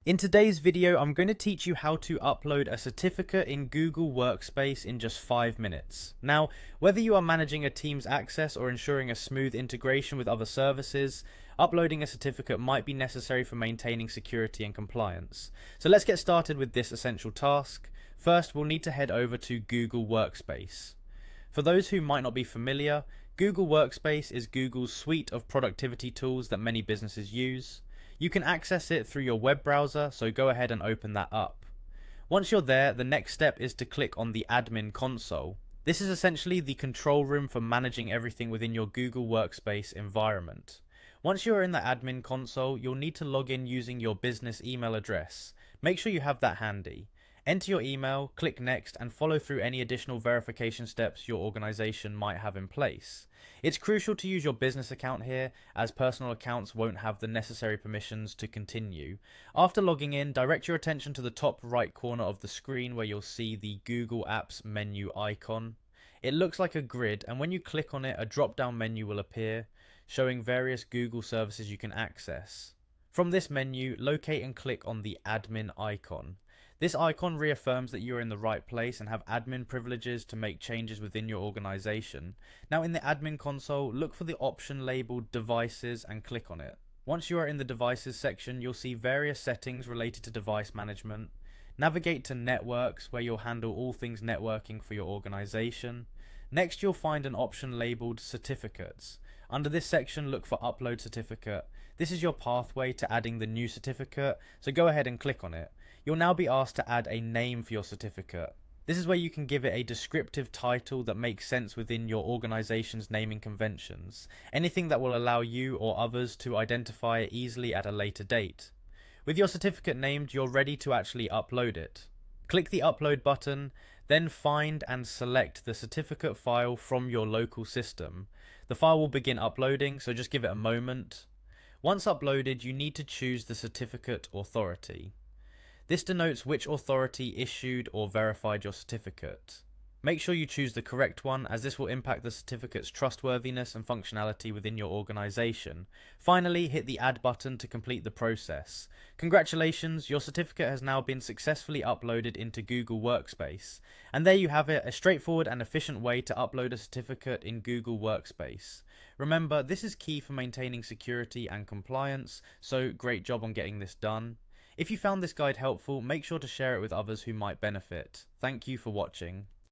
In today's video, I'm going to teach you how to upload a certificate in Google Workspace in just 5 minutes. Now, whether you are managing a team's access or ensuring a smooth integration with other services, uploading a certificate might be necessary for maintaining security and compliance. So let's get started with this essential task. First, we'll need to head over to Google Workspace. For those who might not be familiar, Google Workspace is Google's suite of productivity tools that many businesses use. You can access it through your web browser, so go ahead and open that up. Once you're there, the next step is to click on the admin console. This is essentially the control room for managing everything within your Google Workspace environment. Once you are in the admin console, you'll need to log in using your business email address. Make sure you have that handy. Enter your email, click next, and follow through any additional verification steps your organization might have in place. It's crucial to use your business account here, as personal accounts won't have the necessary permissions to continue. After logging in, direct your attention to the top right corner of the screen where you'll see the Google Apps menu icon. It looks like a grid, and when you click on it, a drop-down menu will appear, showing various Google services you can access. From this menu, locate and click on the admin icon. This icon reaffirms that you are in the right place and have admin privileges to make changes within your organization. Now in the admin console, look for the option labeled Devices and click on it. Once you are in the Devices section, you'll see various settings related to device management. Navigate to Networks, where you'll handle all things networking for your organization. Next, you'll find an option labeled Certificates. Under this section, look for Upload Certificate. This is your pathway to adding the new certificate, so go ahead and click on it. You'll now be asked to add a name for your certificate. This is where you can give it a descriptive title that makes sense within your organization's naming conventions. Anything that will allow you or others to identify it easily at a later date. With your certificate named, you're ready to actually upload it. Click the upload button, then find and select the certificate file from your local system. The file will begin uploading, so just give it a moment. Once uploaded, you need to choose the certificate authority. This denotes which authority issued or verified your certificate. Make sure you choose the correct one, as this will impact the certificate's trustworthiness and functionality within your organization. Finally, hit the Add button to complete the process. Congratulations, your certificate has now been successfully uploaded into Google Workspace. And there you have it, a straightforward and efficient way to upload a certificate in Google Workspace. Remember, this is key for maintaining security and compliance, so great job on getting this done. If you found this guide helpful, make sure to share it with others who might benefit. Thank you for watching.